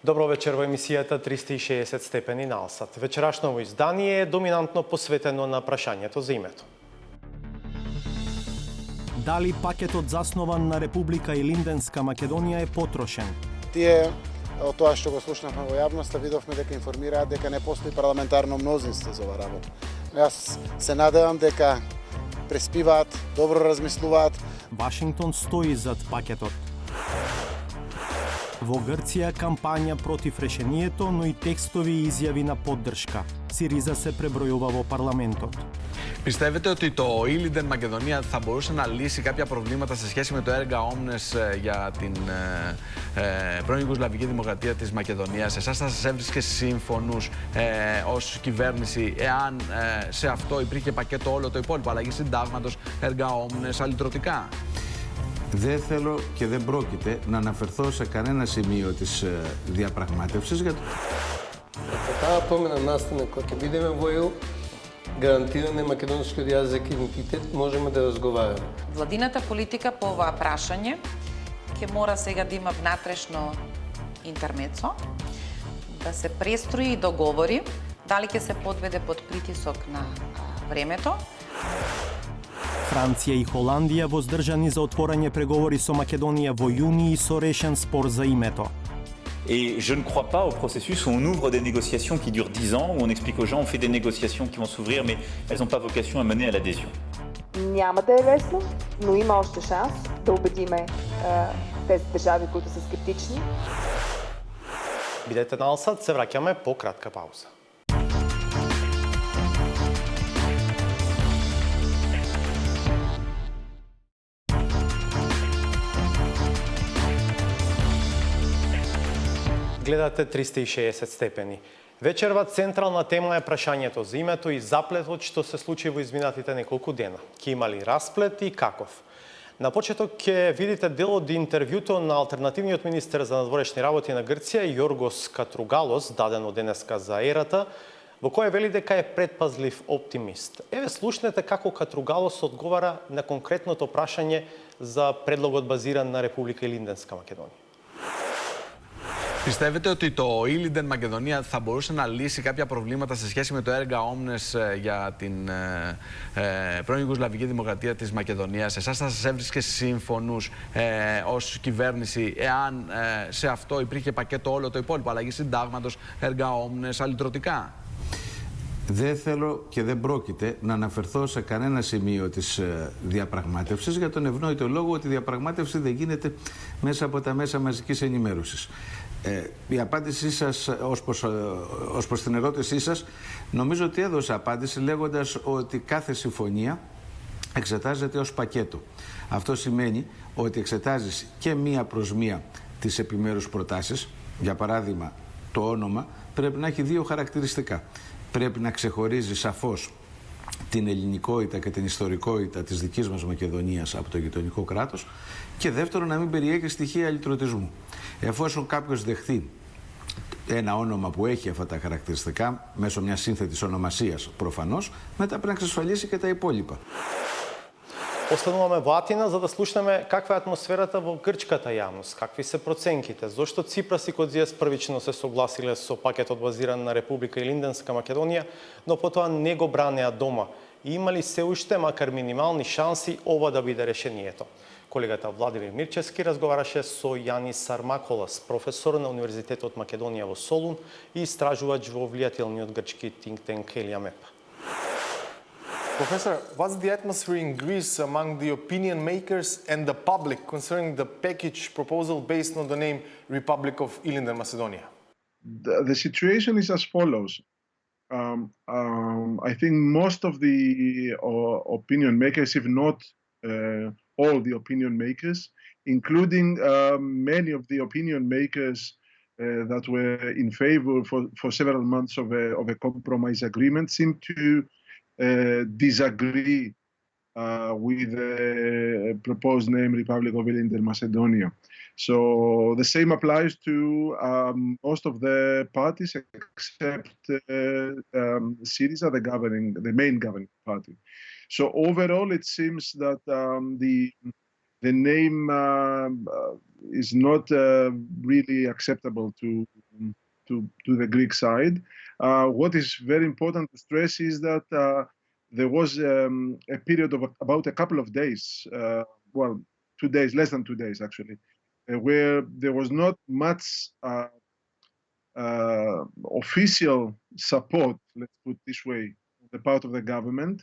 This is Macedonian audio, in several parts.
Добро вечер во емисијата 360 степени на Алсат. Вечерашното издание е доминантно посветено на прашањето за името. Дали пакетот заснован на Република Илинденска Македонија е потрошен? Тие, од тоа што го слушнавме во јавноста, видовме дека информираат дека не постои парламентарно мнозинство за оваа работа. Јас се надевам дека преспиваат, добро размислуваат. Вашингтон стои зад пакетот. Во Грција кампања против решението, но и текстови и изјави на поддршка. ΣΥΡΙΖΑ се пребројува во парламентот. Πιστεύετε ότι το Ήλιντεν Μακεδονία θα μπορούσε να λύσει κάποια προβλήματα σε σχέση με το έργα Όμνες για την πρώην Ιουγκοσλαβική Δημοκρατία της Μακεδονίας? Εσάς θα σας έβρισκε σύμφωνους ως κυβέρνηση εάν σε αυτό υπήρχε πακέτο όλο το υπόλοιπο, αλλαγή συντάγματος, έργα Όμνες, αλυτρωτικά? Δεν θέλω και δεν πρόκειται να αναφερθώ σε κανένα σημείο της διαπραγμάτευσης για το... Таа промена настане кога ќе бидеме во ЕУ, гарантиране македонскиот јазик и идентитет, можеме да разговараме. Владината политика по оваа прашање ќе мора сега да има внатрешно интермецо, да се престрои и договори дали ќе се подведе под притисок на времето. Франција и Холандија воздржани за отворање преговори со Македонија во јуни и со решен спор за името. Et je ne crois pas au processus où on ouvre des négociations qui durent 10 ans, où on explique aux gens, on fait des négociations qui vont s'ouvrir, mais elles n'ont pas vocation à mener à l'adhésion. Няма да е лесно, но има още шанс да убедиме тези държави, които са скептични. Бидете на Алсат, се враќаме по кратка пауза. Гледате 360 степени. Вечерва централна тема е прашањето за името и заплетот што се случи во изминатите неколку дена. Ке има ли расплет и каков? На почеток ќе видите дел од интервјуто на алтернативниот министер за надворешни работи на Грција Јоргос Катругалос, дадено денеска за Ерата, во кој вели дека е предпазлив оптимист. Еве слушнете како Катругалос одговара на конкретното прашање за предлогот базиран на Република Илинденска Македонија. Πιστεύετε ότι το Ήλιντεν Μακεδονία θα μπορούσε να λύσει κάποια προβλήματα σε σχέση με το έργα Όμνες για την πρώην Ιουγκοσλαβική Δημοκρατία της Μακεδονίας? Εσάς θα σας έβρισκε σύμφωνους ως κυβέρνηση εάν σε αυτό υπήρχε πακέτο όλο το υπόλοιπο, αλλαγή συντάγματος, έργα Όμνες, αλυτρωτικά? Δεν θέλω και δεν πρόκειται να αναφερθώ σε κανένα σημείο της διαπραγμάτευσης για τον ευνόητο λόγο ότι η διαπραγμάτευση δεν γίνεται μέσα από τα μέσα μαζικής ενημέρωσης. Η απάντησή σας ως προς την ερώτησή σας, νομίζω ότι έδωσα απάντηση λέγοντας ότι κάθε συμφωνία εξετάζεται ως πακέτο. Αυτό σημαίνει ότι εξετάζεις και μία προς μία τις επιμέρους προτάσεις. Για παράδειγμα, το όνομα πρέπει να έχει δύο χαρακτηριστικά. Πρέπει να ξεχωρίζει σαφώς την ελληνικότητα και την ιστορικότητα της δικής μας Μακεδονίας από το γειτονικό κράτος και δεύτερον να μην περιέχει στοιχεία αλυτρωτισμού. Εφόσον κάποιος δεχθεί ένα όνομα που έχει αυτά τα χαρακτηριστικά μέσω μιας σύνθετης ονομασίας προφανώς, μετά πρέπει να εξασφαλίσει και τα υπόλοιπα. Остануваме во Атина за да слушнеме каква е атмосферата во грчката јавност, какви се проценките, зошто Ципрас и Кодзијас првично се согласиле со пакетот базиран на Република Илинденска Македонија, но потоа не го бранеа дома. И има ли се уште, макар минимални шанси, ова да биде решението? Колегата Владимир Мирчевски разговараше со Јанис Сармаколас, професор на Универзитетот Македонија во Солун и истражувач во влијателниот грчки think tank Heliamep. Professor, what's the atmosphere in Greece among the opinion makers and the public concerning the package proposal based on the name Republic of Ilinden Macedonia? The situation is as follows. I think most of the opinion makers, if not all the opinion makers, including many of the opinion makers that were in favor for several months of a compromise agreement, seem to disagree with the proposed name Republic of Ilinden Macedonia. So the same applies to most of the parties except Syriza, the main governing party. So overall, it seems that the name is not really acceptable to to the Greek side. What is very important to stress is that there was a period of about a couple of days, well, 2 days, less than 2 days actually, where there was not much official support, let's put it this way, on the part of the government.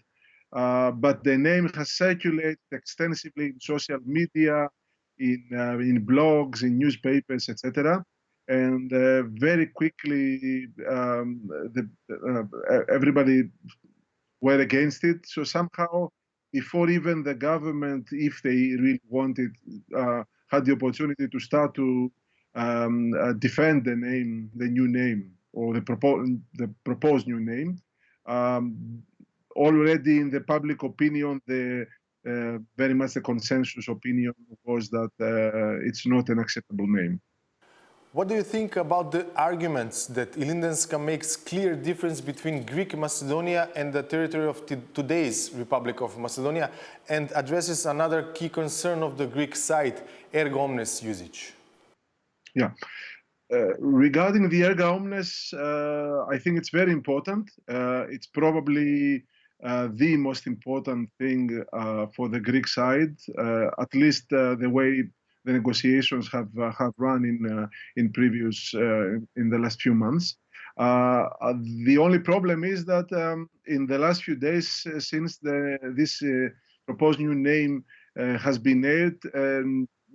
But the name has circulated extensively in social media, in blogs, in newspapers, etc. And very quickly, everybody were against it. So somehow, before even the government, if they really wanted, had the opportunity to start to defend the name, the new name, or the proposed new name, already in the public opinion, very much the consensus opinion was that it's not an acceptable name. What do you think about the arguments that Ilindenska makes clear difference between Greek Macedonia and the territory of today's Republic of Macedonia, and addresses another key concern of the Greek side, erga omnes usage? Yeah. Regarding the erga omnes, I think it's very important. It's probably the most important thing for the Greek side, at least the way the negotiations have run in previous in the last few months. The only problem is that in the last few days since this proposed new name has been nailed,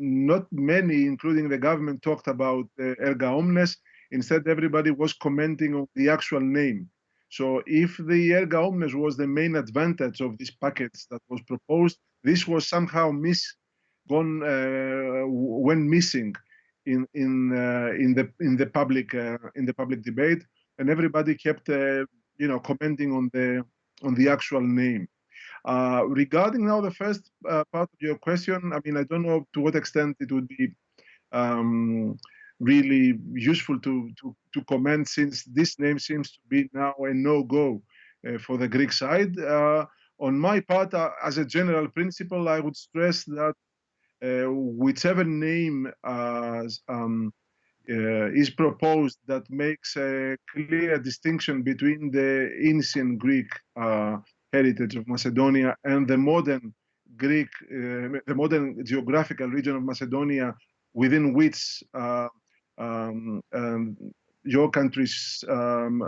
not many, including the government, talked about erga omnes. Instead, everybody was commenting on the actual name. So if the erga omnes was the main advantage of this package that was proposed, this was somehow went missing in the public debate, and everybody kept commenting on the actual name. Regarding now the first part of your question, I mean, I don't know to what extent it would be really useful to comment, since this name seems to be now a no-go for the Greek side. On my part, as a general principle, I would stress that whichever name is proposed that makes a clear distinction between the ancient Greek heritage of Macedonia and the modern Greek, the modern geographical region of Macedonia, within which your country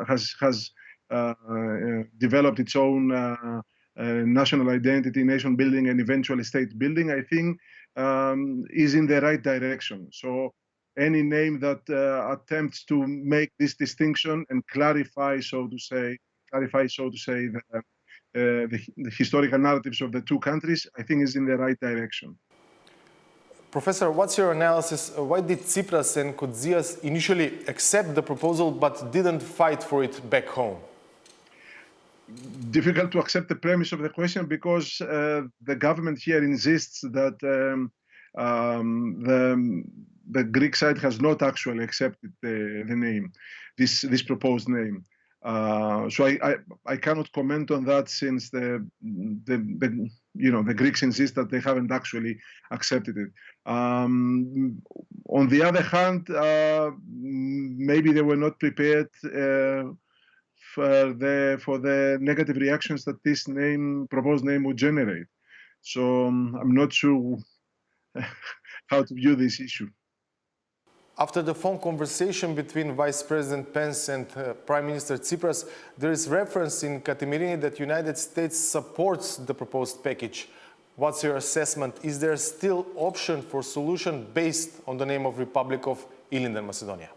has developed its own national identity, nation building, and eventually state building, I think is in the right direction. So any name that attempts to make this distinction and clarify, so to say, the historical narratives of the two countries, I think is in the right direction. Professor, what's your analysis? Why did Tsipras and Koutsias initially accept the proposal but didn't fight for it back home? Difficult to accept the premise of the question, because the government here insists that the Greek side has not actually accepted the name, this proposed name. So I cannot comment on that, since the Greeks insist that they haven't actually accepted it. On the other hand, maybe they were not prepared for the negative reactions that this proposed name would generate. So I'm not sure how to view this issue. After the phone conversation between Vice President Pence and Prime Minister Tsipras, there is reference in Katimirini that United States supports the proposed package. What's your assessment? Is there still option for solution based on the name of Republic of Ilinden Macedonia?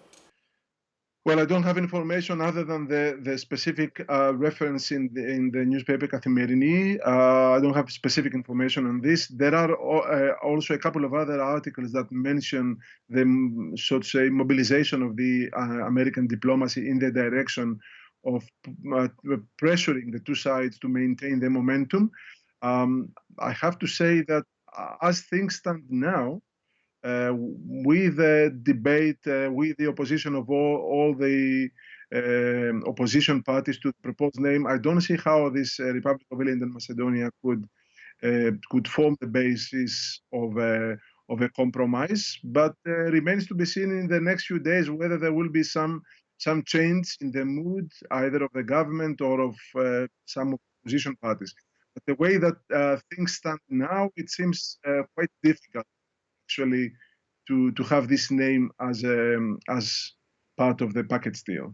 Well, I don't have information other than the specific reference in the newspaper Katimirini. I don't have specific information on this. There are also a couple of other articles that mention the, so to say, mobilization of the American diplomacy in the direction of pressuring the two sides to maintain the momentum. I have to say that as things stand now, with the debate, with the opposition of all the opposition parties to the proposed name, I don't see how this Republic of Ilinden Macedonia could form the basis of a compromise. But remains to be seen in the next few days whether there will be some some change in the mood either of the government or of some opposition parties. But the way that things stand now, it seems quite difficult actually to have this name as part of the package deal.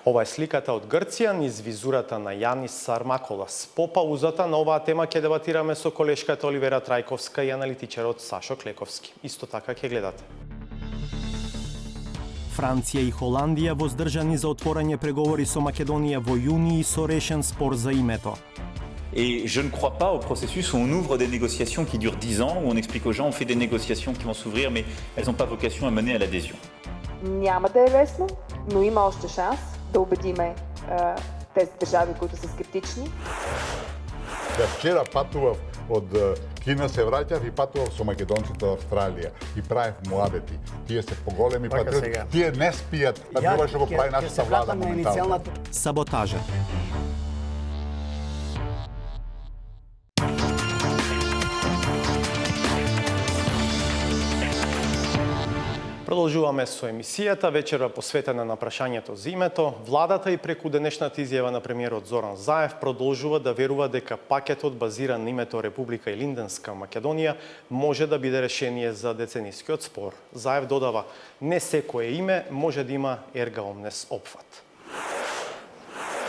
Ова е сликата од Грција низ визурата на Јанис Сармаколас. По паузата на оваа тема ќе дебатираме со колешката Оливера Трајковска и аналитичарот Сашо Клековски. Исто така ќе гледате. Франција и Холандија воздржани за отворање преговори со Македонија во јуни и со решен спор за името. Et je ne crois pas au processus où on ouvre des négociations qui durent 10 ans, où on explique aux gens on fait des négociations qui vont s'ouvrir, mais elles n'ont pas vocation à mener à l'adhésion. Няма да е лесно, но има още шанс да убедиме тези държави, които са скептични. Да, вчера патував од Кина, се враќав и патував со македонците од Австралија и правев муабети. Тие се поголеми патриоти. Тие не спијат, тоа што го прави нашата влада моментално. Саботажа. Продолжуваме со емисијата, вечерва посветена на прашањето за името. Владата и преку денешната изјава на премиерот Зоран Заев продолжува да верува дека пакетот базиран на името Република Илинденска Македонија може да биде решение за деценискиот спор. Заев додава, не секое име може да има ерга омнес опфат.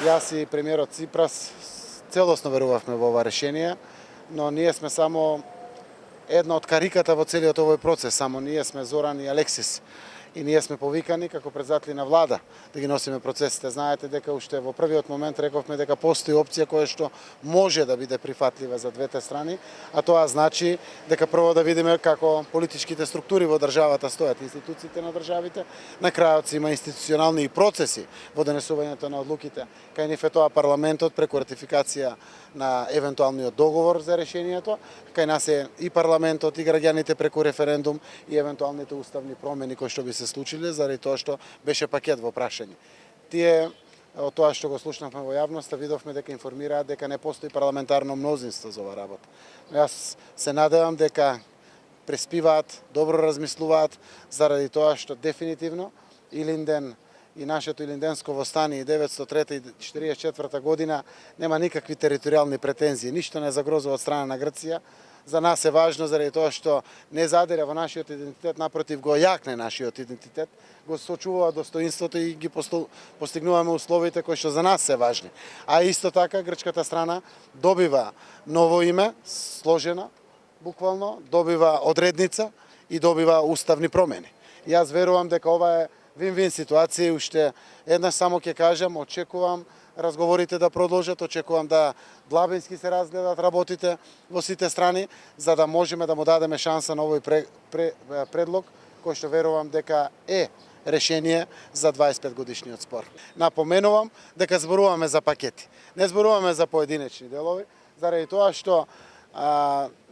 Јас и премиерот Ципрас целосно верувавме во ова решение, но ние сме само една од кариката во целиот овој процес, само ние сме Зоран и Алексис. И ние сме повикани како председатели на влада да ги носиме процесите. Знаете дека уште во првиот момент рековме дека постои опција која што може да биде прифатлива за двете страни, а тоа значи дека прво да видиме како политичките структури во државата стојат, институциите на државите, на крајот се има институционални процеси во донесувањето на одлуките. Кај нив е тоа парламентот преку ратификација на евентуалниот договор за решението, кај нас е и парламентот и граѓаните преку референдум и евентуалните уставни промени кои што би се случиле заради тоа што беше пакет во прашање. Тие од тоа што го слушнавме во јавноста видовме дека информираат дека не постои парламентарно мнозинство за оваа работа. Јас се надевам дека преспиваат, добро размислуваат заради тоа што дефинитивно Илинден и нашето Илинденско востание 903 и 44 година нема никакви територијални претензии, ништо не загрозува од страна на Грција. За нас е важно заради тоа што не задира во нашиот идентитет, напротив го јакне нашиот идентитет, го сочувува достоинството и ги постигнуваме условите кои што за нас се важни. А исто така грчката страна добива ново име, сложена буквално, добива одредница и добива уставни промени. Јас верувам дека ова е вин-вин ситуација и уште еднаш само ќе кажам, очекувам разговорите да продолжат, очекувам да длабински се разгледат работите во сите страни, за да можеме да му дадеме шанса на овој предлог, кој што верувам дека е решение за 25 годишниот спор. Напоменувам дека зборуваме за пакети. Не зборуваме за поединечни делови, заради тоа што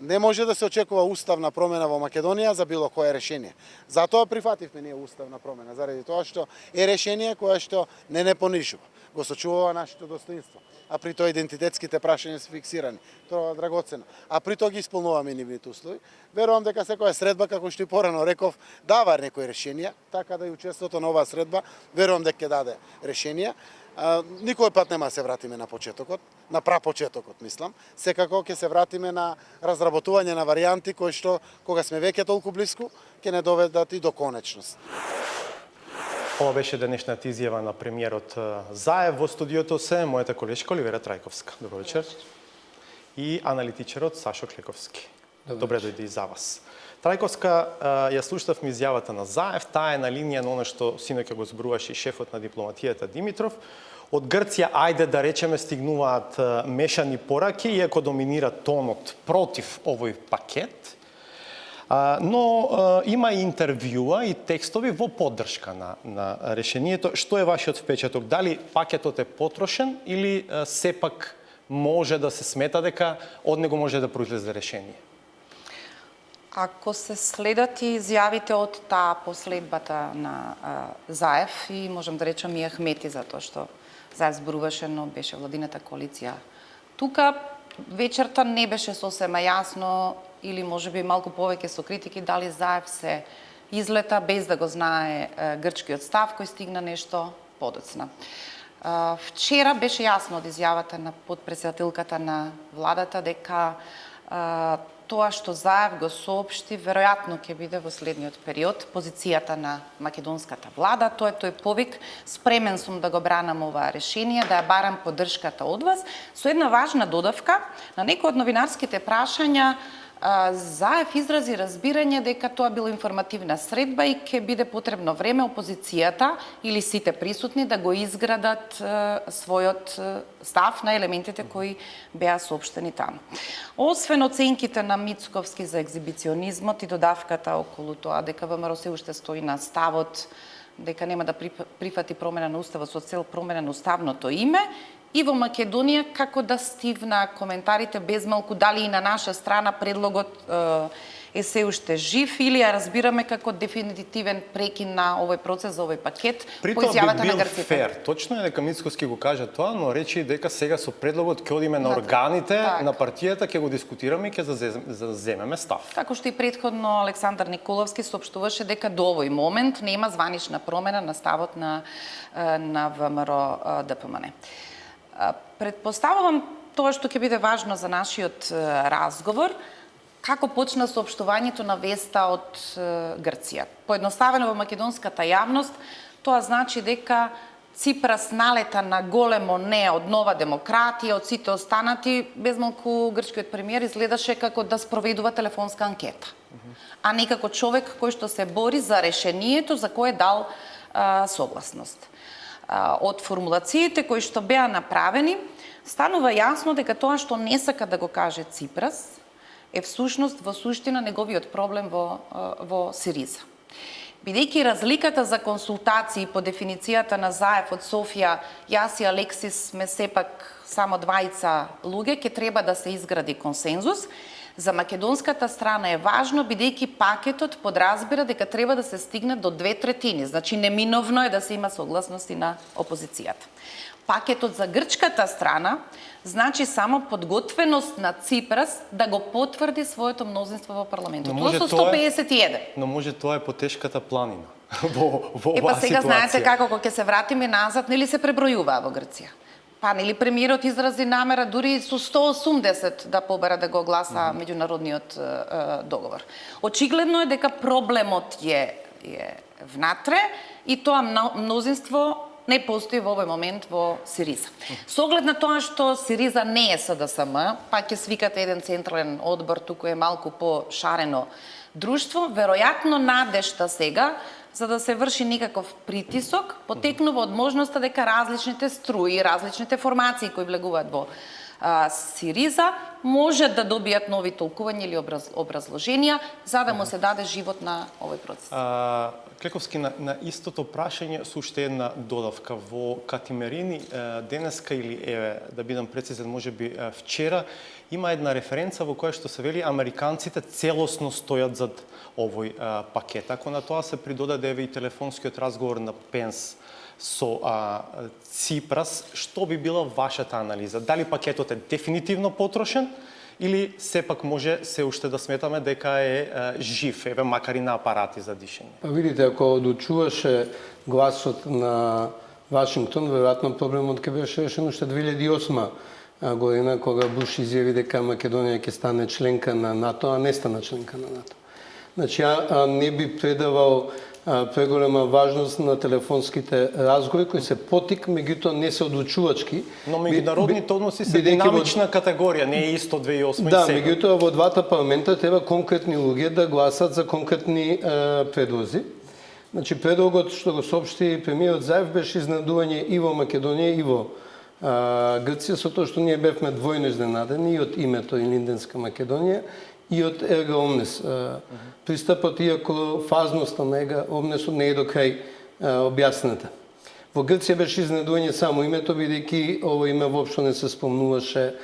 не може да се очекува уставна промена во Македонија за било кое решение. Затоа прифативме ние уставна промена, заради тоа што е решение кое што не понижува, го сочувува нашето достоинство. А при тоа идентитетските прашања се фиксирани. Тоа е драгоцено. А при тоа ги исполнуваме нивните услови. Верувам дека секоја средба, како што и порано реков, дава некои решенија, така да и учеството на оваа средба, верувам дека ќе даде решенија. Никој пат нема се вратиме на почетокот, на прапочетокот, мислам. Секако ќе се вратиме на разработување на варијанти кои што, кога сме веќе толку блиску, ќе не доведат и до конечност. Ова беше денешната изјава на премиерот Заев. Во студиото се мојата колешка Оливера Трајковска. Добро вечер. И аналитичарот Сашо Клековски. Добре дојде и за вас. Трајковска, ја слушавме изјавата на Заев, таа е на линија на оно што синоќа го зборуваше и шефот на дипломатијата Димитров. Од Грција, ајде да речеме, стигнуваат мешани пораки, иако доминира тонот против овој пакет. Но има и интервјуа и текстови во поддршка на решението. Што е вашиот впечаток? Дали пакетот е потрошен или сепак може да се смета дека од него може да произлезе решение? Ако се следат и изјавите од таа последбата на Заев и можам да речам и Ахмети, затоа што Заев зборуваше, но беше владината коалиција. Тука вечерта не беше сосема јасно или можеби малку повеќе со критики дали Заев се излета без да го знае грчкиот став кој стигна нешто подоцна. Вчера беше јасно од изјавата на подпредседателката на владата дека тоа што Заев го соопшти веројатно ќе биде во следниот период позицијата на македонската влада. Тоа е тој повик: спремен сум да го бранам оваа решение, да ја барам поддршката од вас. Со една важна додавка, на некои од новинарските прашања Заев изрази разбирање дека тоа била информативна средба и ќе биде потребно време опозицијата или сите присутни да го изградат својот став на елементите кои беа соопштени таму. Освен оценките на Мицковски за екзибиционизмот и додавката околу тоа дека ВМРО се уште стои на ставот дека нема да прифати промена на уставот со цел промена на уставното име, и во Македонија како да стивна коментарите безмалку дали и на наша страна предлогот е се уште жив или ја разбираме како дефинитивен прекин на овој процес за овој пакет по изјавата на грците. Фер. Точно е дека Мицковски го кажа тоа, но речи дека сега со предлогот ќе одиме на органите на партијата, ќе го дискутираме и ќе заземеме став. Како што и претходно Александар Николовски соопштуваше дека до овој момент нема званична промена на ставот на ВМРО ДПМН. Предпоставувам тоа што ќе биде важно за нашиот разговор, како почна соопштувањето на веста од Грција. Поедноставено во македонската јавност, тоа значи дека Ципрас налета на големо не од Нова демократија, од сите останати, безмалку грчкиот премиер изгледаше како да спроведува телефонска анкета, а не како човек кој што се бори за решението за кое дал согласност. Од формулациите кои што беа направени, станува јасно дека тоа што не сака да го каже Ципрас е всушност во суштина неговиот проблем во Сириза. Бидејќи разликата за консултации по дефиницијата на Заев од Софија, јас и Алексис сме сепак само двајца луѓе, ќе треба да се изгради консензус. За македонската страна е важно, бидејќи пакетот подразбира дека треба да се стигне до 2/3, значи неминовно е да се има согласност и на опозицијата. Пакетот за грчката страна значи само подготвеност на Ципрас да го потврди своето мнозинство во парламентот. Тоа со 151. Но може тоа е потешката планина во оваа ситуација. Сега знаете како кога ќе се вратиме назад, нели се пребројуваа во Грција? Па нели премиерот изрази намера дури со 180 да побера да го гласа меѓународниот договор. Очигледно е дека проблемот е внатре и тоа мнозинство не постои во овој момент во Сириза. Со оглед на тоа што Сириза не е СДСМ, па ќе свикате еден централен одбор, туку е малку по-шарено друштво, веројатно надежта сега за да се врши некаков притисок, потекнува од можноста дека различните струи, различните формации кои влегуваат во Сириза може да добијат нови толкувања или образложенија за да му се даде живот на овој процес. Клековски, на истото прашање со уште една додавка. Во Катимерини денеска или да бидам прецизен, можеби вчера, има една референца во која што се вели американците целосно стојат зад овој пакет. Ако на тоа се придодаде и телефонскиот разговор на Пенс со Ципрас, што би била вашата анализа? Дали пакетот е дефинитивно потрошен или сепак може се уште да сметаме дека е жив, макар и на апарати за дишење? Па видите, ако одучуваше гласот на Вашингтон, веројатно проблемот ќе беше решен уште 2008 година, кога Буш изјави дека Македонија ќе стане членка на НАТО, а не стана членка на НАТО. Значи, ја не би предавал преголема важност на телефонските разговори кои се потик, меѓутоа не се одлучувачки. Но меѓународните односи се динамична категорија, не е исто 2008 и да, сега. меѓутоа во двата парламента треба конкретни луѓе да гласат за конкретни предлози. Значи, предлогот што го соопшти премиерот Заев беше изненадување и во Македонија и во Грција, со тоа што ние бевме двојно изненадени и од името Илинденска Македонија и од Ерга Омнес. Пристапот, иако фазноста на Ерга Омнесот не е до крај објасната. Во Грција беше изненадување само името, бидејќи ово име воопшто не се спомнуваше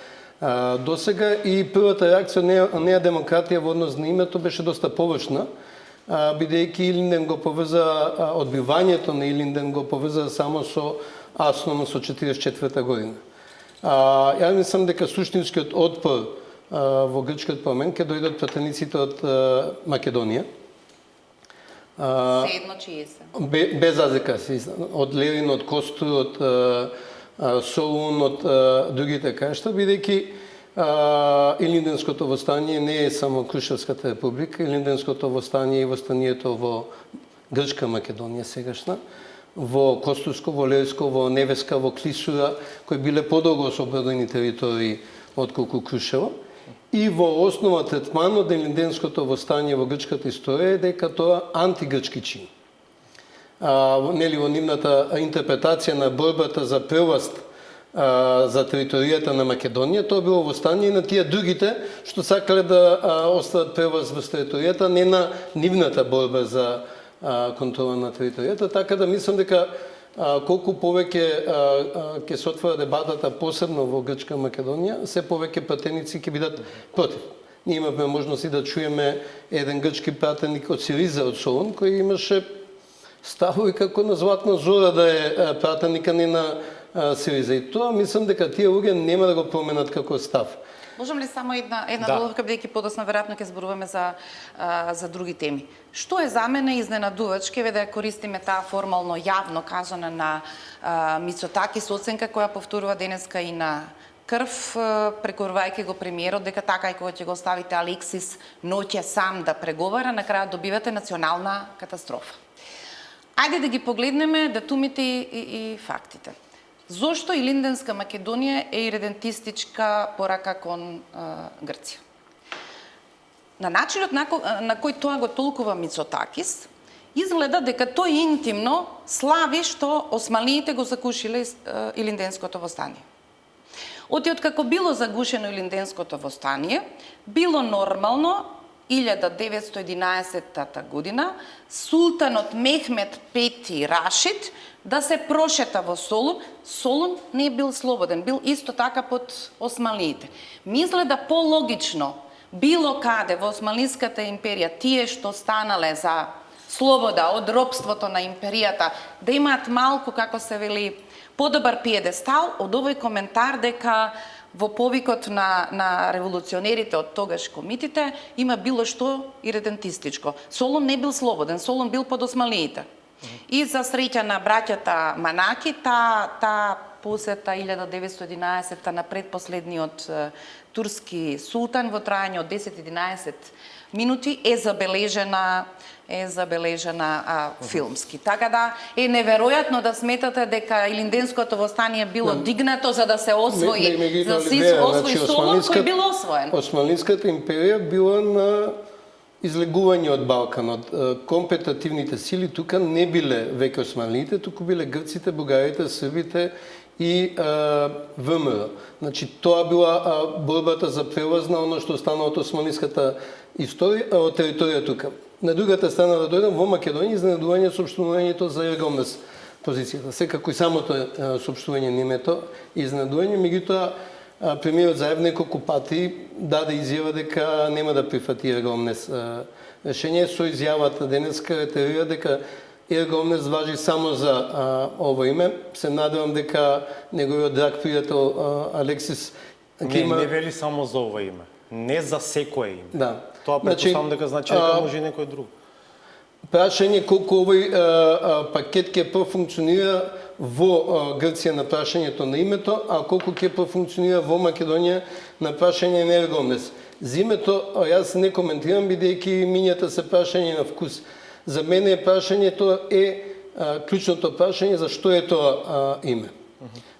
досега и првата реакција на Неа демократија во однос на името беше доста површна, бидејќи Илинден го поврза, одбивањето на Илинден го поврза само со основно со 44-та година. Ја мислам дека суштинскиот отпор во грчкиот парламент ќе дојдат пратениците од Македонија. Се едно чие се? Без разлика се од Левин, од Костур, од Солун, од другите краишта, бидејќи Илинденското востание не е само Крушевската република, Илинденското востание и востанието во Грчка Македонија сегашна, во Костурско, во Левско, во Невеска, во Клисура, кои биле подолго ослободени територии отколку Крушево. И во основа третманот на Илинденското востание во грчката историја е дека тоа антигрчки чин. Нели во нивната интерпретација на борбата за превласт за територијата на Македонија, тоа било востание на тие другите што сакале да остават превласт во територијата, не на нивната борба за контрола на територијата, така да мислам дека колку повеќе ќе се отвора дебатата посебно во Грчка Македонија, се повеќе пратеници ќе бидат против. Ние имавме можност и да чуеме еден грчки пратеник од Сириза од Солун кој имаше ставови како на Златна Зора да е пратеника не на Сириза. И тоа мислам дека тие луѓе нема да го променат како став. Можам ли само една доловка, бидејќи подоцна веројатно ќе зборуваме за други теми. Што е за мене изненадувачки, да ја користиме таа формално јавно кажана на Мицотакис оценка која повторува денеска и на крв, прекорувајќи го премиерот дека така и кога ќе го ставите Алексис ноќе сам да преговара, на крајот добивате национална катастрофа. Ајде да ги погледнеме датумите и фактите. Зошто Илинденска Македонија е иредентистичка порака кон Грција? На начинот на кој тоа го толкува Мицотакис, изгледа дека тој интимно слави што османиите го закушиле Илинденското востание. Откако било загушено Илинденското востание, било нормално 1911 година султанот Мехмед V Рашид да се прошета во Солун. Солун не бил слободен, бил исто така под османиите. Ми изгледа пологично било каде во Османлиската империја тие што станале за слобода од робството на империјата да имаат малку, како се вели, подобар пиедестал од овој коментар дека во повикот на револуционерите од тогаш комитите има било што иредентистичко. Солун не бил слободен, Солун бил под османиите. И за среќа на браќата Манаки, таа посета 1911 на предпоследниот турски султан во трајање од 10-11 минути е забележена филмски. Така да е неверојатно да сметате дека Илинденското востание било дигнато за да се освои, за да се освои Солун кој бил освоен. Османлиската империја била на излегување од Балканот. Компетативните сили тука не биле веќе османиите, туку биле грците, бугарите, србите и ВМРО. Значи тоа била борбата за превласт на оно што останало од османлиската историја, од територија тука. На другата страна да дојдем во Македонија, изненадување соопштувањето за Ергомнес позицијата. Секако и самото соопштување не е тоа изненадување, меѓутоа премиерот Заев неколку пати даде изјава дека нема да прифати Ергомнес решение. Со изјавата денеска ретерира дека Ергомнес важи само за ово име. Се надевам дека неговиот драг пријател Алексис не вели само за ова име. Не за секое име. Да. Тоа претпоставам дека значи дека може и некој друг. Прашање колку овој пакет ќе профункционира во Грција на прашањето на името, а колку ќе профункционира во Македонија на прашање на Ергомнес. За името јас не коментирам, бидејќи мињата се прашање на вкус. За мене прашањето е клучното прашање за што е тоа име.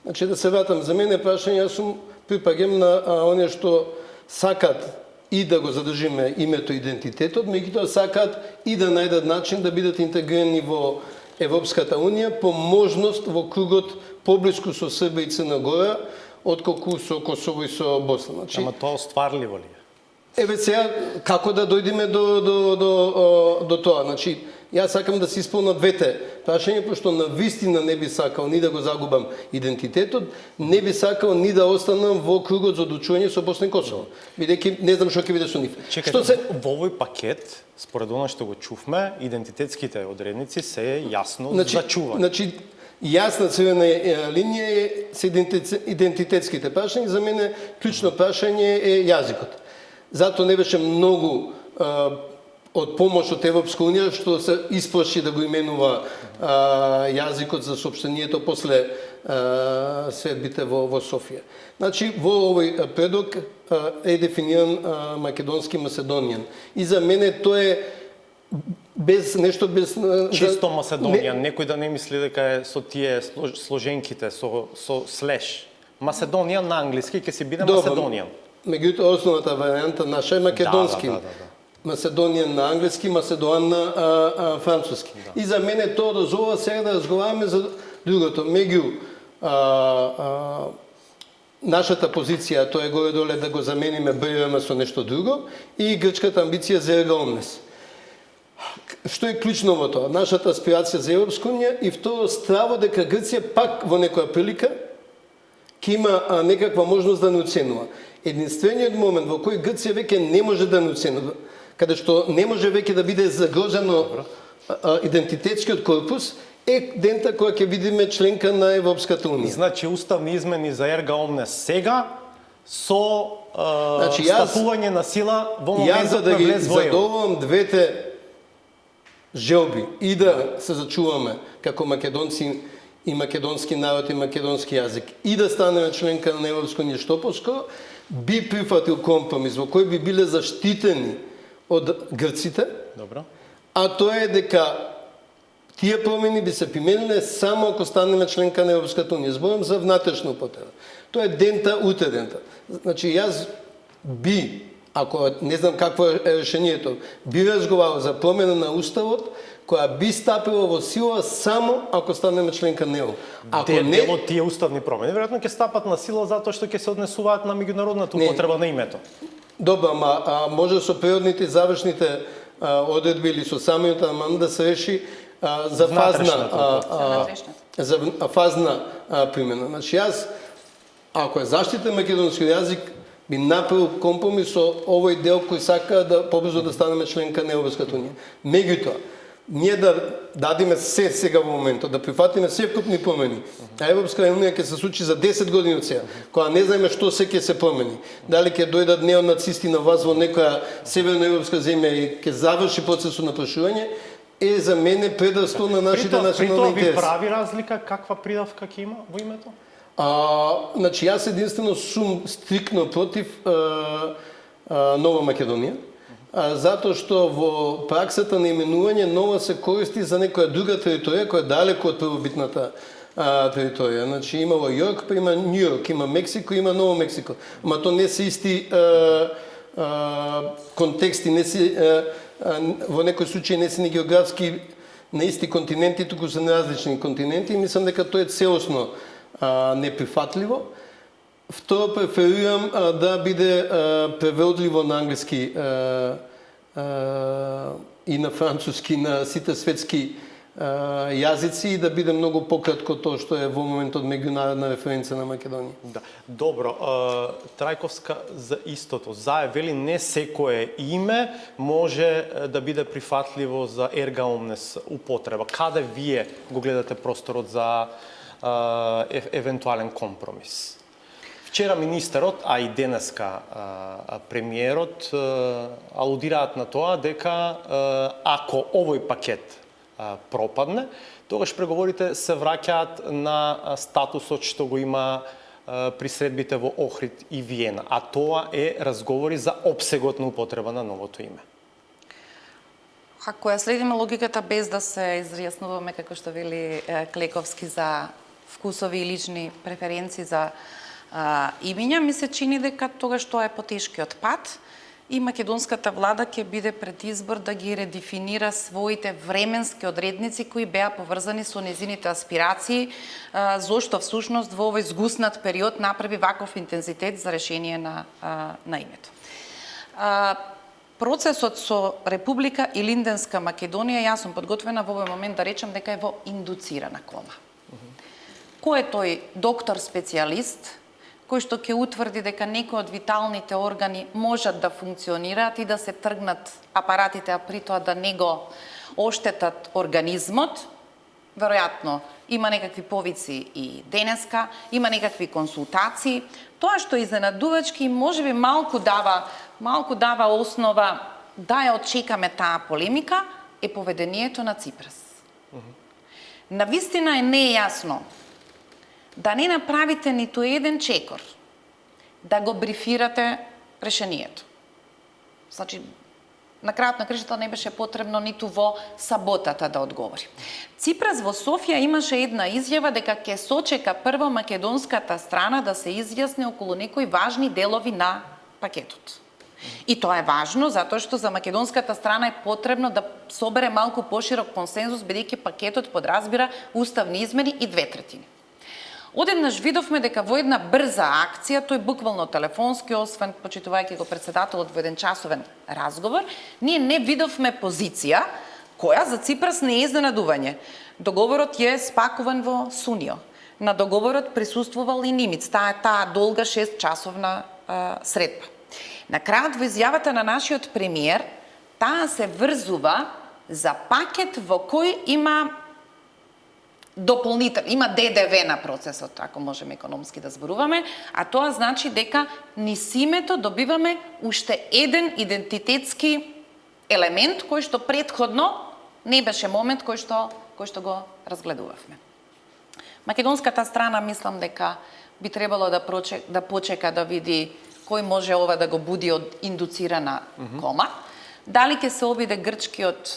Значи да се вратам, за мене прашање, јас сум припагем на оние што сакат и да го задржиме името и идентитетот, меѓутоа сакаат и да најдат начин да бидат интегрирани во Европската Унија по можност во кругот поблиску со Србија и Црна Гора, отколку со Косово и со Босна. Значи, ама тоа остварливо ли е? Еве сега како да дојдеме до тоа. Значи, јас сакам да се исполнат двете прашања, пошто на вистина не би сакал ни да го загубам идентитетот, не би сакал ни да останам во кругот за одлучување со Босна и Косово. Бидејќи не знам што ќе биде со нив. Чекайте, во овој пакет, според она што го чувме, идентитетските одредници се јасно зачувани. Значи, јасна црвена линија се идентитетските прашања. За мене клучно прашање е јазикот. Затоа не беше многу од помош од Европска унија, што се исплаши да го именува јазикот за соопштението после средбите во Софија. Значи, во овој предлог е дефиниран македонски Macedonian. И за мене тоа е без нешто без чисто Macedonian, некој да не мисли дека е со тие сложенките со слеш. Macedonian на англиски ќе си биде Macedonian. Меѓутоа основната варијанта наша е македонски. Macedonian на англиски, Macedon на француски. И за мене тоа дозвола сега да разговараме за другото. Меѓу нашата позиција, тоа е горе-доле да го замениме БРМ со нешто друго, и грчката амбиција за ерга омнес. Што е клучно во тоа? Нашата аспирација за Европска унија и второ страво дека Грција пак во некоја прилика ќе има некаква можност да не оценува. Единствениот момент во кој Грција веќе не може да не оценува, каде што не може веќе да биде загрозено идентитетскиот корпус, е дента која ќе видиме членка на Европската унија. Значи уставни измени за ерга омнес сега со значи, стапување на сила во моментот да на ги влез во ЕУ. задоволам двете желби и да се зачуваме како македонци и македонски народ и македонски јазик и да станеме членка на Европска унија што поскоро, би прифатил компромис во кој би биле заштитени од грците. Добро. А тоа е дека тие промени би се примениле само ако станеме членка на Европската унија. Зборам за внатрешна употреба. Тоа е дента, утре дента. Значи јас би, ако не знам какво е решението, би разговарал за промена на уставот која би стапила во сила само ако станеме членка на ЕУ. Ако не, дел од тие уставни промени веројатно ќе стапат на сила затоа што ќе се однесуваат на меѓународната употреба на името. Добро, ама може со природните и завршните одредби или со самиот амандман да се реши за фазна примена. Значи јас, ако е заштитен македонски јазик, би направил компромис со овој дел кој сака да побрзо да станеме членка на Европската унија. Меѓутоа, ние да дадиме се сега во моментот, да прифатиме секупни промени. А Европска унија ќе се случи за 10 години од сега, кога не знаеме што се ќе се промени. Дали ќе дојдат неонацисти на власт во некоја северноевропска земја и ќе заврши процесот на прашување, е за мене предавство на нашите национални интереси. При тоа ви прави разлика каква придавка ќе има во името? Значи, јас единствено сум стрикно против Нова Македонија, затоа што во праксата на именување нова се користи за некоја друга територија која е далеко од првобитната територија. Значи, има во Јорк, па има Њујорк, има Мексико, има Ново Мексико. Ама то не се исти контексти, не се во некој случај не се ни географски на исти континенти, туку се на различни континенти и мислам дека тоа е целосно неприфатливо. Второ, преферирам да биде преводливо на англиски и на француски, на сите светски јазици и да биде многу пократко тоа што е во моментот меѓународна референца на Македонија. Да. Добро, Трајковска за истото. Заe вели не секое име може да биде прифатливо за ерга омнес употреба. Каде вие го гледате просторот за евентуален компромис? Вчера министерот, а и денеска премиерот алудираат на тоа дека ако овој пакет пропадне, тогаш преговорите се враќаат на статусот што го има при средбите во Охрид и Виена, а тоа е разговори за опсегот на употреба на новото име. Ако ја следиме логиката без да се изјаснуваме, како што вели Клековски, за вкусови и лични преференции за имиња, ми се чини дека тогаш тоа е потешкиот пат и македонската влада ќе биде пред избор да ги редефинира своите временски одредници кои беа поврзани со незините аспирации, зошто всушност во овој згуснат период направи ваков интензитет за решение на името. Процесот со Република Илинденска Македонија, јас сум подготвена во овој момент да речам дека е во индуцирана кома. Кој е тој доктор специјалист кој што ќе утврди дека некои од виталните органи можат да функционираат и да се тргнат апаратите, а при тоа да не го оштетат организмот? Веројатно има некакви повици и денеска, има некакви консултации. Тоа што е изненадувачки можеби малку дава основа да ја очекаме таа полемика е поведението на Ципрас. Навистина е нејасно да не направите ниту еден чекор да го брифирате решението. Значи, на крајот на кршата не беше потребно ниту во саботата да одговори. Ципрас во Софија имаше една изјава дека ќе сочека прво македонската страна да се изјасни околу некои важни делови на пакетот. И тоа е важно затоа што за македонската страна е потребно да собере малку поширок консензус бидејќи пакетот подразбира уставни измени и 2/3. Одеднаш видовме дека во една брза акција, тој буквално телефонски, освен почитувајќи го председателот во еден часовен разговор, ние не видовме позиција која за Ципрас не е изненадување. Договорот е спакуван во Сунио. На договорот присуствувал и Нимиц. Таа долга 6-часовна средба. На крајот во изјавата на нашиот премиер, таа се врзува за пакет во кој има има ДДВ на процесот, ако можеме економски да зборуваме, а тоа значи дека низ името добиваме уште еден идентитетски елемент кој што претходно не беше момент кој што го разгледувавме. Македонската страна мислам дека би требало да почека да види кој може ова да го буди од индуцирана кома. Дали ќе се обиде грчкиот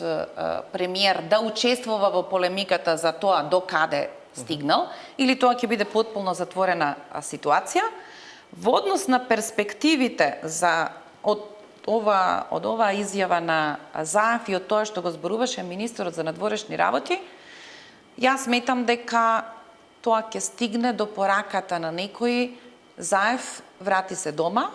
премиер да учествува во полемиката за тоа до каде стигнал, или тоа ќе биде потполно затворена ситуација. Во однос на перспективите од оваа изјава на Заев и од тоа што го зборуваше министерот за надворешни работи, јас сметам дека тоа ќе стигне до пораката на некој: Заев, врати се дома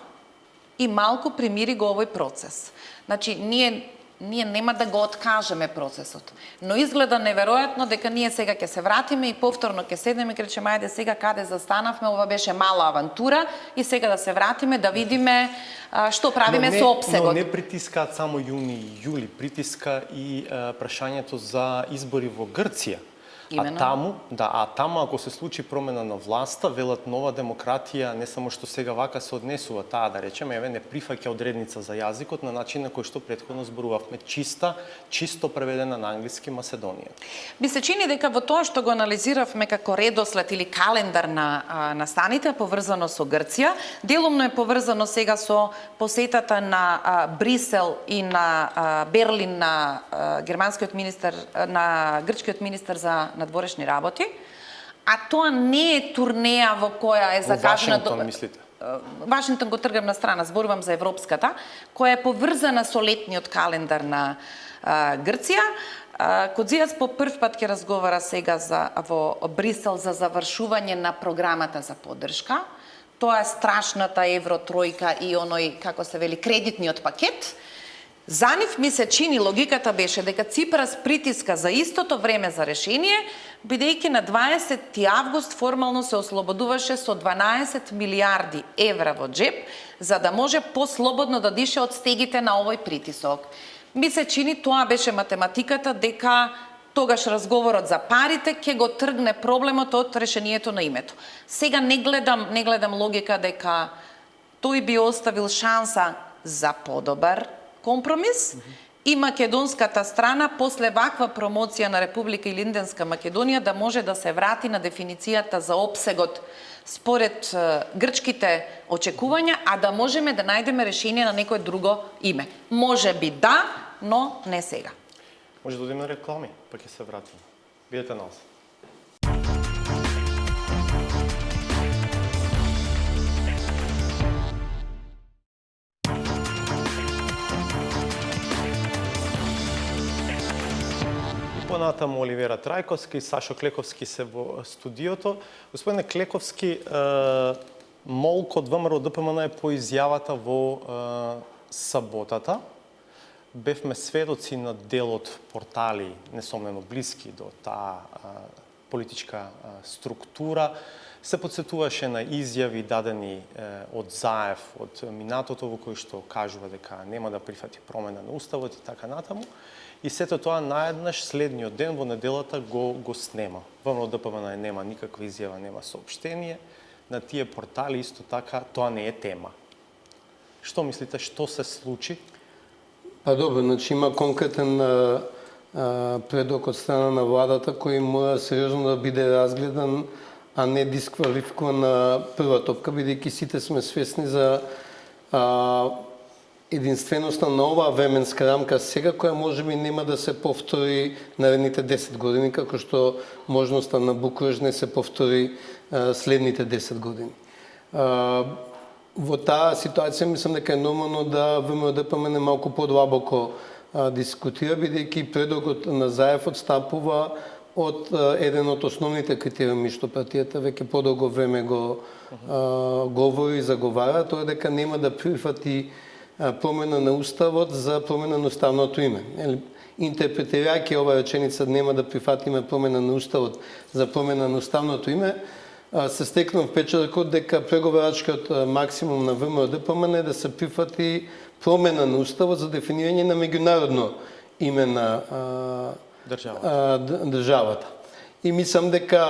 и малку примири го овој процес. Значи, ние нема да го откажеме процесот, но изгледа неверојатно дека ние сега ќе се вратиме и повторно ќе седнеме и речеме: ајде сега каде застанавме, ова беше мала авантура и сега да се вратиме да видиме што правиме со опсегот. Но не притискаат само јуни и јули, притиска и прашањето за избори во Грција. А таму ако се случи промена на власта, велат нова демократија, не само што сега вака се однесува таа, да речеме, не прифаќа одредница за јазикот на начин на кој што претходно зборувавме, чисто преведена на англиски Маседонија. Ми се чини дека во тоа што го анализиравме како редослед или календар на настаните, поврзано со Грција, делумно е поврзано сега со посетата на Брисел и на Берлин на грчкиот министер за надворешни работи, а тоа не е турнеја во која е закажана... Вашингтон, мислите? Вашингтон го тргам на страна, зборувам за европската, која е поврзана со летниот календар на Грција. Кодзијас по прв пат ќе разговара сега во Брисел за завршување на програмата за поддршка. Тоа е страшната евротројка и оној, како се вели, кредитниот пакет. За нив ми се чини логиката беше дека Ципрас притиска за истото време за решение, бидејќи на 20 август формално се ослободуваше со 12 милиарди евра во джеб, за да може послободно да дише од стегите на овој притисок. Ми се чини тоа беше математиката, дека тогаш разговорот за парите ќе го тргне проблемот од решението на името. Сега не гледам логика дека тој би оставил шанса за подобар компромис и македонската страна после ваква промоција на Република Илинденска Македонија да може да се врати на дефиницијата за опсегот според грчките очекувања, а да можеме да најдеме решение на некое друго име. Може би да, но не сега. Може да одиме реклами, па ќе се вратиме. Бидете нас. Понатаму Оливера Трајковски и Сашо Клековски се во студиото. Господине Клековски, молк од ВМРО ДПМН е по изјавата во саботата. Бевме сведоци на дел од портали, несомнено блиски до таа политичка структура. Се подсетуваше на изјави дадени од Заев од минатото, во кој што кажува дека нема да прифати промена на уставот и така натаму. И сето тоа наеднаш следниот ден во неделата го снема. ВМРО ДПМН нема никаква изјава, нема соопштение. На тие портали исто така тоа не е тема. Што мислите, што се случи? Па добро, значи има конкретен предлог од страна на владата кој мора сериозно да биде разгледан, а не дисквалификуван на прва топка, бидејќи сите сме свесни за единственоста на оваа временска рамка сега, која можеби нема да се повтори наредните 10 години, како што можноста на Букурещ не се повтори следните 10 години. Во таа ситуација мислам дека е нормално да ВМРО-ДПМН малку подлабоко дискутира, бидејќи предлогот на Заев отстапува од еден од основните критериуми што партијата веќе подолго време го говори и заговара, тоа е дека нема да прифати промена на уставот за промена на уставното име. Интерпретирајќи ова реченица нема да прифатиме промена на уставот за промена на уставното име, се стекнав впечатокот дека преговарачкиот максимум на ВМРО-ДПМН е да се прифати промена на уставот за дефинирање на меѓународно име на државата. И мислам дека,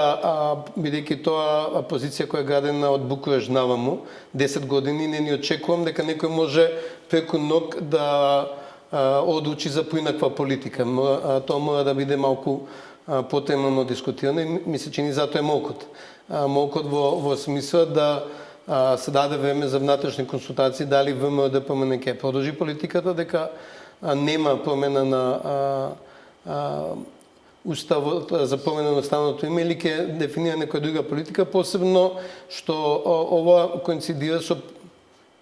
бидејќи тоа позиција која е градена од Букурещ наваму, 10 години, не ни очекувам дека некој може преку ног да одлучи за поинаква политика. Тоа мора да биде малку потемно дискутирано и ми се чини затоа е молкот. Молкот во смисла да се даде време за внатрешни консултации дали ВМРО-ДПМН ќе продолжи политиката, дека нема промена на уставот за промена на уставното име или ќе дефинира некоја друга политика, посебно што ова коинцидира со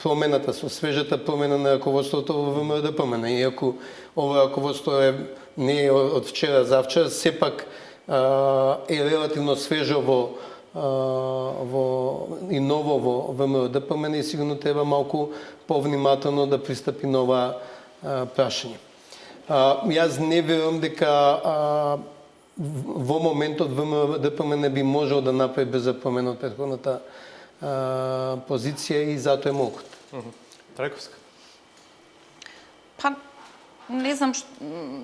промената, со свежата промена на раководството во ВМРО-ДПМН. Иако ова раководство не е од вчера завчера, сепак е релативно свежо и ново во ВМРО-ДПМН и сигурно треба малку повнимателно да пристапи на ова прашање. Јас не верувам дека во моментот ВМРО-ДПМН би можел да направи без да промена од претходната позиција и затоа е молкот. Трајковска. Па, не знам,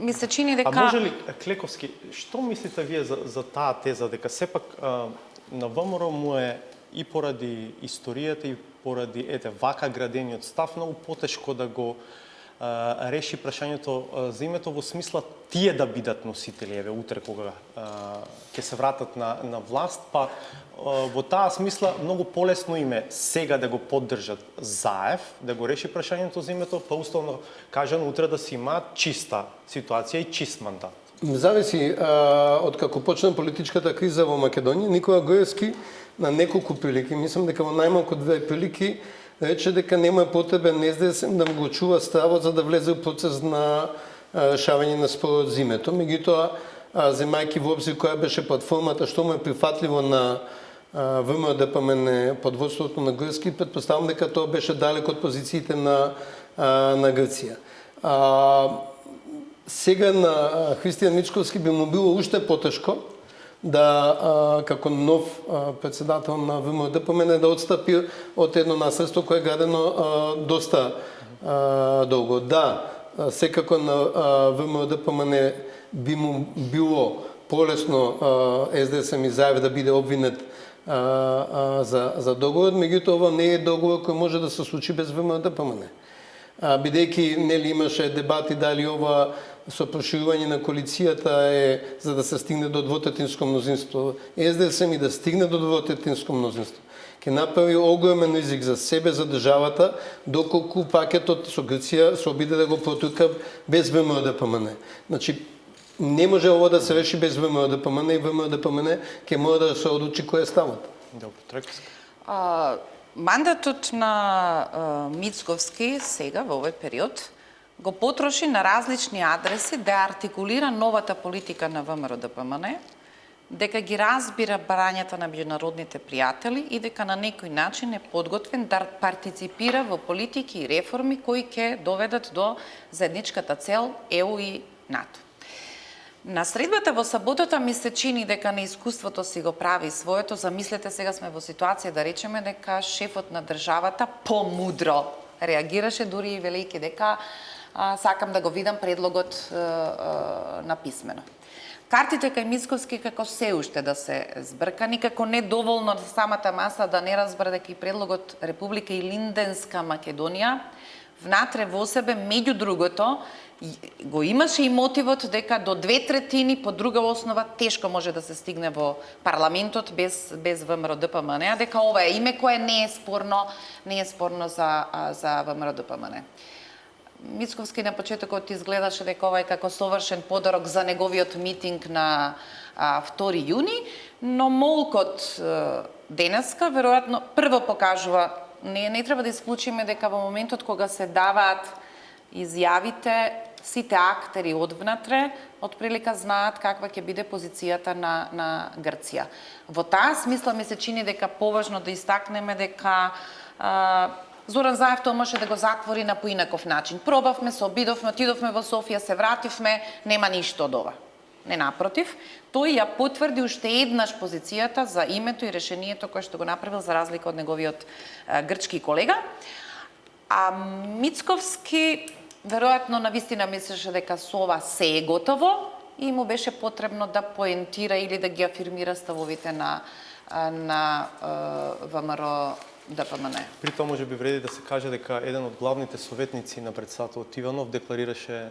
ми се чини дека... А може ли, Клековски, што мислите вие за таа теза, дека сепак на ВМРО му е и поради историјата и поради вака градениот став многу потешко да го реши прашањето за името во смисла тие да бидат носители утре кога ќе се вратат на власт, па во таа смисла многу полесно име сега да го поддржат Заев, да го реши прашањето за името, па условно кажано утре да си има чиста ситуација и чист мандат. Зависи од како почна политичката криза во Македонија, Никола Груевски на неколку прилики, мислам дека во најмалку 2 прилики рече дека нема потребен СДСМ да го чува стравот за да влезе во процес на решавање на спорот за името. Меѓутоа, земајќи во обзир која беше платформата, што му е прифатливо на ВМРО-ДПМН под водството на Груевски, претпоставам дека тоа беше далеко од позициите на Грција. Сега на Христијан Мичковски би му било уште потешко да како нов председател на ВМРО-ДПМН да отстапи од едно наследство кое е градено доста долго. Да, секако на ВМРО-ДПМН би му било полесно СДСМ и Заев да биде обвинет за договор, меѓутоа ова не е договор кој може да се случи без ВМРО-ДПМН. Бидејќи нели имаше дебати дали ова со проширување на коалицијата е за да се стигне до двотретинско мнозинство. СДСМ и да стигне до двотретинско мнозинство ќе направи огромен ризик за себе, за државата, доколку пакетот со Грција се обиде да го протурка без ВМРО-ДПМН. Значи, не може ово да се реши без ВМРО-ДПМН и ВМРО-ДПМН ќе мора да се одлучи кој е ставот. Добро, Трајковска. Мандатот на Мицковски сега во овој период го потроши на различни адреси да артикулира новата политика на ВМРО-ДПМН, дека ги разбира барањата на меѓународните пријатели и дека на некој начин е подготвен да партиципира во политики и реформи кои ќе доведат до заедничката цел ЕУ и НАТО. На средбата во саботата ми се чини дека неискуството си го прави своето. Замислете, сега сме во ситуација да речеме дека шефот на државата помудро реагираше, дури и велики дека сакам да го видам предлогот на писмено. Картите кај Мицковски како се уште да се збркани, како недоволно самата маса да не разбере дека и предлогот Република Илинденска Македонија внатре во себе, меѓу другото, го имаше и мотивот дека до 2/3 по друга основа тешко може да се стигне во парламентот без ВМРО ДПМН, а дека ова е име кое не е спорно за ВМРО ДПМН. Мицковски на почетокот изгледаше дека ова е како совршен подарок за неговиот митинг на 2 јуни, но молкот денеска веројатно прво покажува, не треба да исклучиме дека во моментот кога се даваат изјавите, сите актери одвнатре отприлика знаат каква ќе биде позицијата на Грција. Во таа смисла ми се чини дека поважно да истакнеме дека Зоран Заев тоа може да го затвори на поинаков начин. Пробавме, се обидовме, отидовме во Софија, се вративме, нема ништо од ова. Не напротив, тој ја потврди уште еднаш позицијата за името и решението кое што го направил за разлика од неговиот грчки колега. А Мицковски веројатно навистина мислеше дека со ова се е готово и му беше потребно да поентира или да ги афирмира ставовите на ВМРО ДПМН. При тоа може би вреди да се каже дека еден од главните советници на председателот Иванов декларираше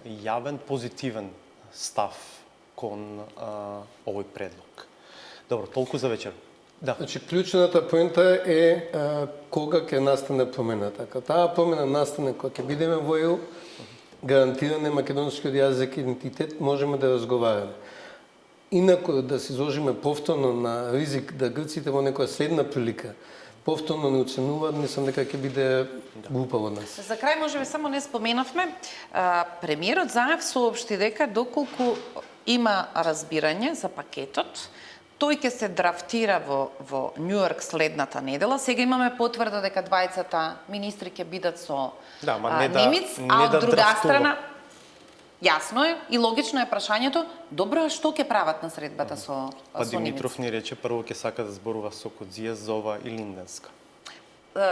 јавен позитивен став кон овој предлог. Добро, толку за вечер. Да. Значи, клучната поента е кога ќе настане промена. Така, таа промена настане кога ќе бидеме во ЕУ, гарантиране македонскиот јазик и идентитет, можеме да разговараме. Инаку да се изложиме повторно на ризик да грците во некоја следна прилика повторно не оценуваат, мислам дека ќе биде глупаво од нас. За крај можеби само не споменавме, премиерот Заев соопшти дека доколку има разбирање за пакетот, тој ќе се драфтира во Њујорк следната недела. Сега имаме потврда дека двајцата министри ќе бидат со Немиц, а од друга страна јасно е и логично е прашањето, добро, а што ќе прават на средбата со Немиц? Димитров ни рече прво ќе сака да зборува со Кодзија, Зова и Линденска.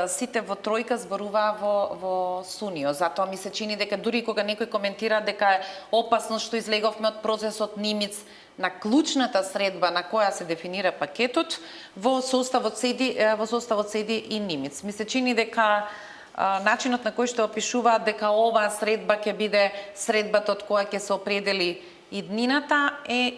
Сите во тројка зборуваа во Сунио. Затоа ми се чини дека дури кога некој коментира дека е опасно што излеговме од процесот Немиц на клучната средба на која се дефинира пакетот, во составот седи и Немиц. Ми се чини дека начинот на кој што опишуваат дека оваа средба ќе биде средбата од која ќе се определи иднината е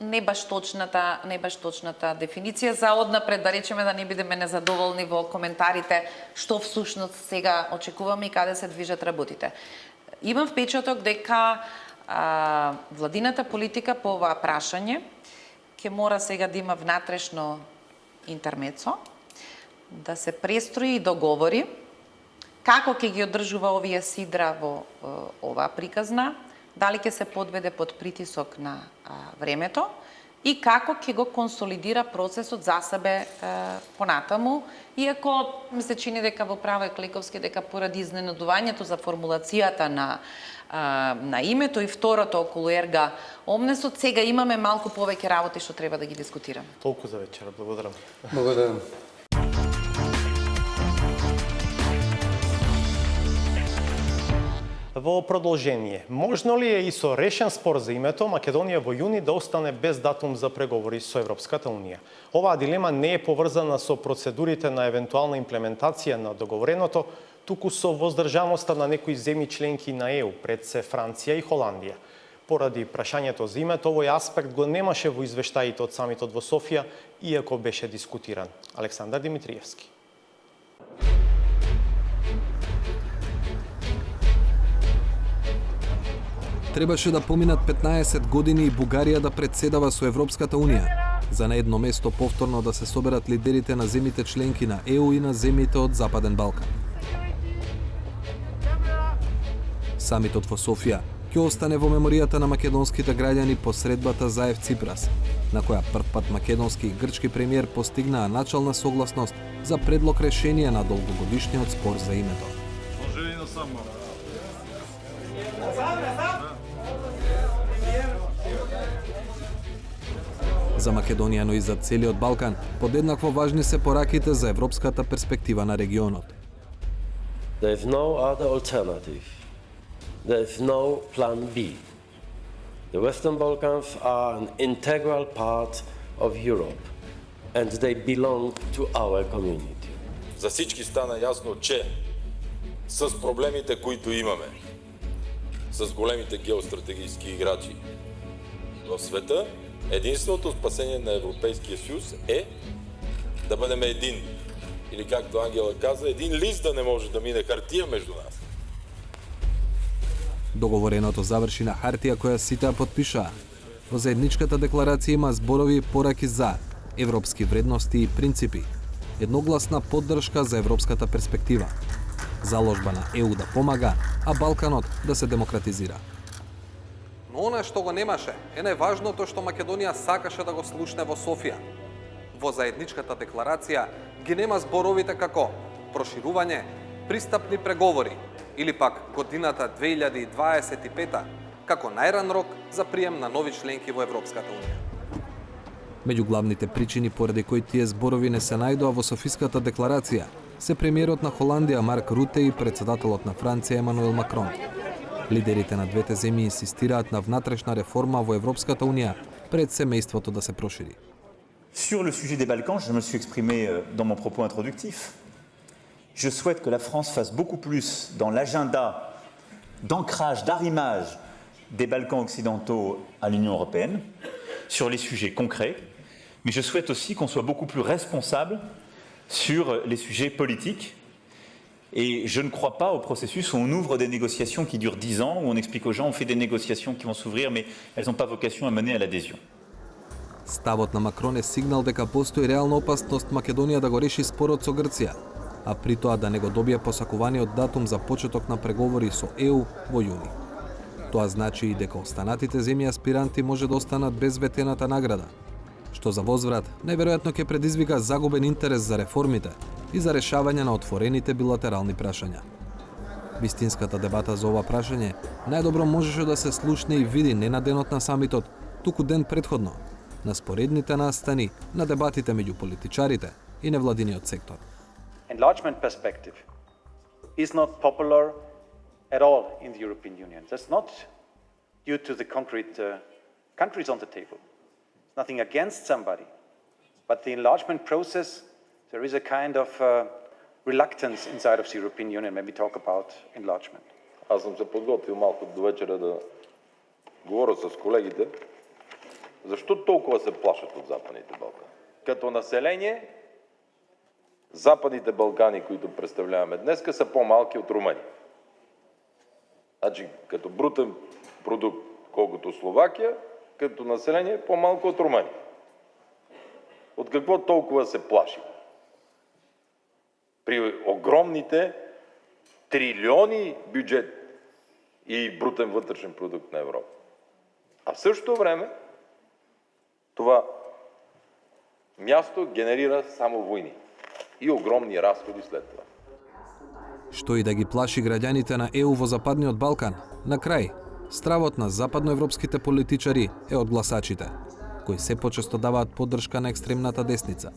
не баш точната дефиниција. За однапред да речеме да не бидеме незадоволни во коментарите што всушност сега очекуваме и каде се движат работите. Имам впечаток дека владината политика по оваа прашање ќе мора сега да има внатрешно интермецо, да се престрои и договори како ќе ги одржува овие сидра во оваа приказна, дали ќе се подведе под притисок на времето и како ќе го консолидира процесот за себе понатаму, иако ми се чини дека во право е Клековски дека поради изненадувањето за формулацијата на името и второто околу ерга омнесот, сега имаме малку повеќе работи што треба да ги дискутираме. Толку за вечера, благодарам. Благодарам. Во продолжение, можно ли е и со решен спор за името Македонија во јуни да остане без датум за преговори со Европската Унија? Оваа дилема не е поврзана со процедурите на евентуална имплементација на договореното, туку со воздржаноста на некои земји членки на ЕУ, пред се Франција и Холандија. Поради прашањето за името, овој аспект го немаше во извештаите од самитот во Софија, иако беше дискутиран. Александар Димитриевски. Требаше да поминат 15 години и Бугарија да председава со Европската Унија, за на едно место повторно да се соберат лидерите на земјите членки на ЕУ и на земјите од Западен Балкан. Самитот во Софија ќе остане во меморијата на македонските граѓани по средбата Заев-Ципрас, на која првпат македонски и грчки премиер постигнаа начална согласност за предлог решение на долгогодишниот спор за името. За Македонија, но и за целиот Балкан, подеднакво важни се пораките за европската перспектива на регионот. There is no other alternative. There is no plan B. The Western Balkans are an integral part of Europe and they belong to our community. За всички стана ясно, че с проблемите, които имаме, с големите геостратегически играчи в света, единственото спасение на Европейския съюз е да бъдем един. Или както Ангела каза, един лист да не може да мине хартия между нас. Договореното заврши на хартија која сите ја потпишаа. Во заедничката декларација има зборови и пораки за европски вредности и принципи, едногласна поддршка за европската перспектива, заложба на ЕУ да помага, а Балканот да се демократизира. Но она што го немаше е најважното што Македонија сакаше да го слушне во Софија. Во заедничката декларација ги нема зборовите како проширување, пристапни преговори или пак годината 2025 како најран рок за прием на нови членки во Европската унија. Меѓу главните причини поради кои тие зборови не се најдоа во Софиската декларација се премиерот на Холандија Марк Руте и председателот на Франција Емануел Макрон. Лидерите на двете земји инсистираат на внатрешна реформа во Европската унија пред семејството да се прошири. Sur le sujet des Balkans, je me suis exprimé dans mon propos introductif. Je souhaite que la France fasse beaucoup plus dans l'agenda d'ancrage, d'arrimage des Balkans occidentaux à l'Union européenne, sur les sujets concrets, mais je souhaite aussi qu'on soit beaucoup plus responsable sur les sujets politiques. Et je ne crois pas au processus où on ouvre des négociations qui durent 10 ans, où on explique aux gens on fait des négociations qui vont s'ouvrir, mais elles n'ont pas vocation à mener à l'adhésion. Ставот на Макрон е сигнал дека постои реална опасност Македонија да го реши спорот со Грција, а при тоа да не го добие посакуваниот датум за почеток на преговори со ЕУ во јуни. Тоа значи и дека останатите земји аспиранти може да останат без ветената награда, што за возврат најверојатно ќе предизвика загубен интерес за реформите и за решавање на отворените билатерални прашања. Вистинската дебата за ова прашање најдобро можеше да се слушне и види не на денот на самитот, туку ден претходно, на споредните настани на дебатите меѓу политичарите и невладиниот сектор. Enlargement perspective is not popular at all in the European Union. That's not due to the concrete countries on the table. It's nothing against somebody. But the enlargement process, there is a kind of reluctance inside of the European Union when we talk about enlargement. Аз съм се подготвил малко до вечера да говоря с колегите. Защо толкова се плашат от Западните Балкани? Като население, Западните Балкани, които представляваме днес, са по-малки от Румъния. Значи, като брутен продукт, колкото Словакия, като население, по-малко от Румъния. От какво толкова се плашим? При огромните трилиони бюджет и брутен вътрешен продукт на Европа. А в същото време това място генерира само войни и огромни разходи след това. Што и да ги плаши граѓаните на ЕУ во Западниот Балкан, на крај, стравот на западноевропските политичари е од гласачите, кои се почесто даваат поддршка на екстремната десница.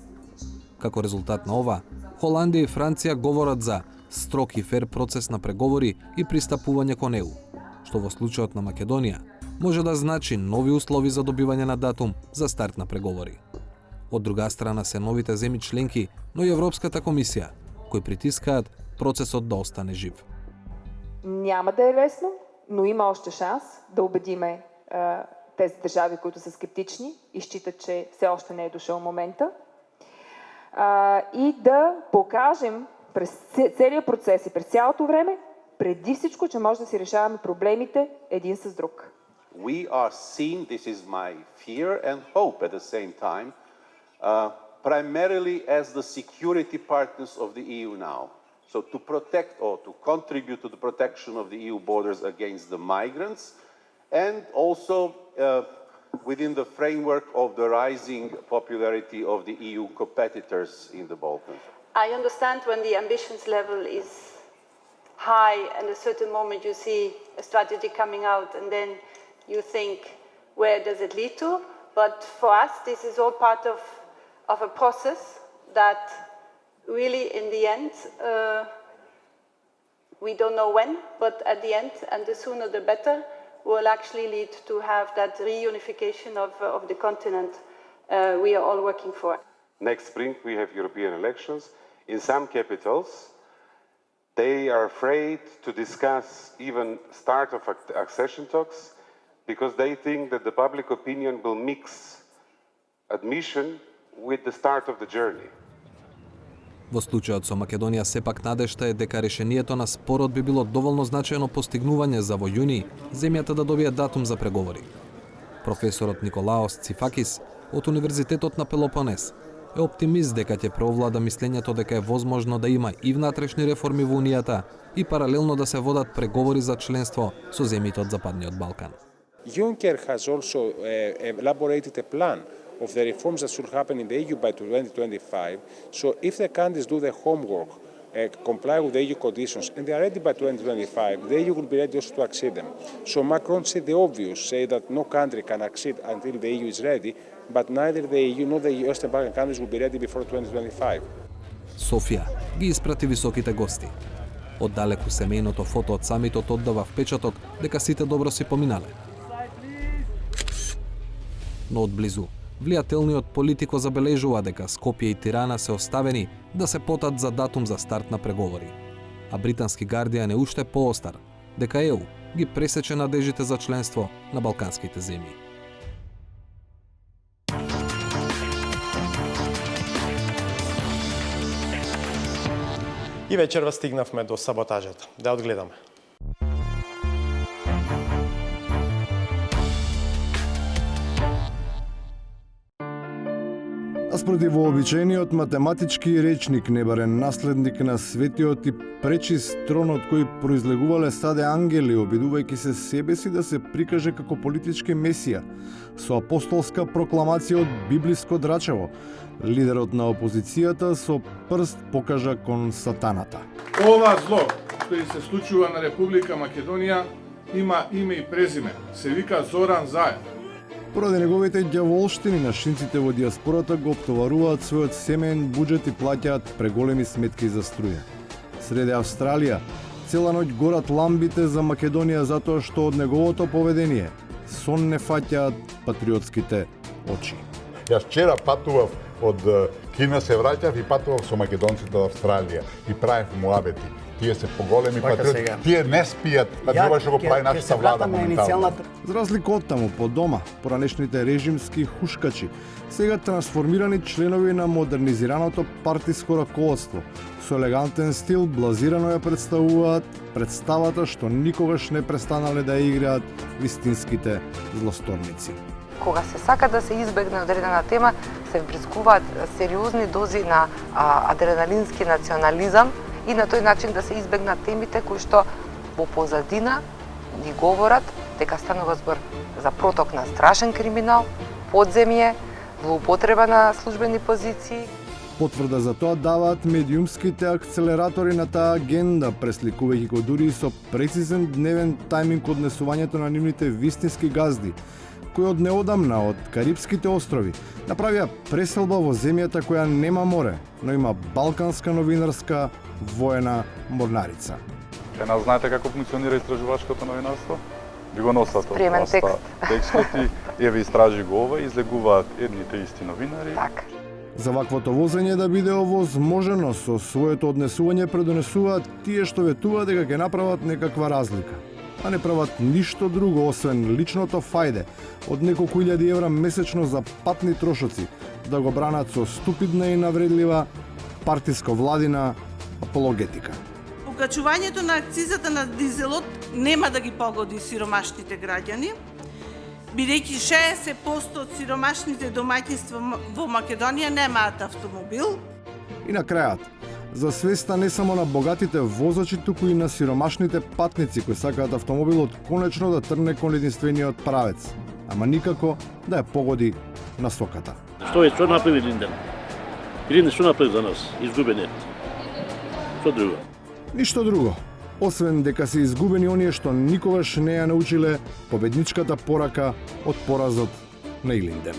Како резултат на ова, Холандија и Франција говорат за строг и фер процес на преговори и пристапување кон ЕУ, што во случајот на Македонија може да значи нови услови за добивање на датум за старт на преговори. Од друга страна се новите земји членки, но и Европската комисија, кои притискаат процесот да остане жив. Няма да е лесно, но има още шанс да убедиме тези държави, които са скептични и считат, че все още не е дошъл момента. И да покажем през целия процес и през цялото време, преди всичко, че може да си решаваме проблемите един с друг. We are seen, this is my fear and hope at the same time, primarily as the security partners of the EU now. So to protect or to contribute to the protection of the EU borders against the migrants, and also within the framework of the rising popularity of the EU competitors in the Balkans. I understand when the ambitions level is high and at a certain moment you see a strategy coming out and then you think, where does it lead to? But for us, this is all part of a process that really in the end, we don't know when, but at the end, and the sooner the better, will actually lead to have that reunification of the continent we are all working for. Next spring we have European elections. In some capitals, They are afraid to discuss even start of accession talks because they think that the public opinion will mix admission with the start of the journey. Во случајот со Македонија сепак надежта е дека решението на спорот би било доволно значајно постигнување за во јуни земјата да добие датум за преговори. Професорот Николаос Цифакис од Универзитетот на Пелопонес е оптимист дека ќе преовлада мислењето дека е возможно да има и внатрешни реформи во Унијата и паралелно да се водат преговори за членство со земјите од Западниот Балкан. Juncker has also elaborated a plan of the reforms that should happen in the EU by 2025. So if the countries do the homework, comply with the EU conditions, and they are ready by 2025, the EU will be ready also to accede them. So Macron said the obvious, say that no country can accede until the EU is ready, but neither the EU nor the Western Balkan countries will be ready before 2025. Софија ги испрати високите гости. Оддалеку семејното фото од самитот оддава впечаток дека сите добро си поминале. Но одблизу, влијателниот политико забележува дека Скопје и Тирана се оставени да се потат за датум за старт на преговори. А британски Гардијан е уште поостар, дека ЕУ ги пресече надежите за членство на балканските земји. И вечерва стигнавме до саботажата. Да одгледаме. А спроти вообичаениот математички речник, небарен наследник на светиот и пречист трон од кој произлегувале саде ангели, обидувајќи се себе си да се прикаже како политички месија, со апостолска прокламација од библиско драчево, лидерот на опозицијата со прст покажа кон сатаната. Ова зло што се случува на Република Македонија има име и презиме. Се вика Зоран Заев. Поради неговите ѓаволштини, нашинците во диаспората го оптоваруваат својот семеен буџет и плаќаат преголеми сметки за струја. Среде Австралија, цела ноќ горат ламбите за Македонија затоа што од неговото поведение сон не фаќаат патриотските очи. Јас вчера патував од Кина, се враќав и патував со македонците од Австралија и правев муабети. Тие се поголеми патриоти, тие не спијат, значи ова што го прави нашата влада моментално. За разлика од таму, по дома, поранешните режимски хушкачи, сега трансформирани членови на модернизираното партиско раководство, со елегантен стил блазирано ја представуваат представата што никогаш не престанале да играат вистинските злосторници. Кога се сака да се избегне одредена тема, се вбрискуваат сериозни дози на адреналински национализам и на тој начин да се избегнат темите кои што во позадина ни говорат дека станува збор за проток на страшен криминал, подземје, злоупотреба на службени позиции. Потврда за тоа даваат медиумските акцелератори на таа агенда, пресликувајќи го дури со прецизен дневен тајминг однесувањето на нивните вистински газди, кои од неодамна од Карипските острови направија преселба во земјата која нема море, но има балканска новинарска воена морнарица. Нас знаете како функционира истражувачкото новинарство? Ви го носат Приемен текст. Текстот и ви истражи го ова, излегуваат едните исти новинари. Так. За ваквото возење да биде овозможено, со своето однесување предонесуваат тие што ветуваат дека ќе направат некаква разлика, а не прават ништо друго освен личното фајде од неколку илјади евра месечно за патни трошоци, да го бранат со ступидна и навредлива партиско-владина апологетика. Покачувањето на акцизата на дизелот нема да ги погоди сиромашните граѓани, бидејќи 60% од сиромашните домаќинства во Македонија немаат автомобил. И на крајот, за свеста не само на богатите возачи, туку и на сиромашните патници кои сакаат автомобилот конечно да трне кон единствениот правец, ама никако да ја погоди на соката. Што направи Линден? Линден што направи за нас? Изгубен е. Што друго? Ништо друго, освен дека се изгубени оние што никогаш не ја научиле победничката порака од поразот на Илинден.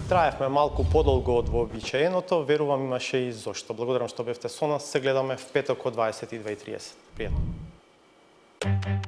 Траевме малку подолго од вообичаеното, верувам имаше и зошто. Благодарам што бевте со нас, се гледаме в петок од 22:30. Пријатно.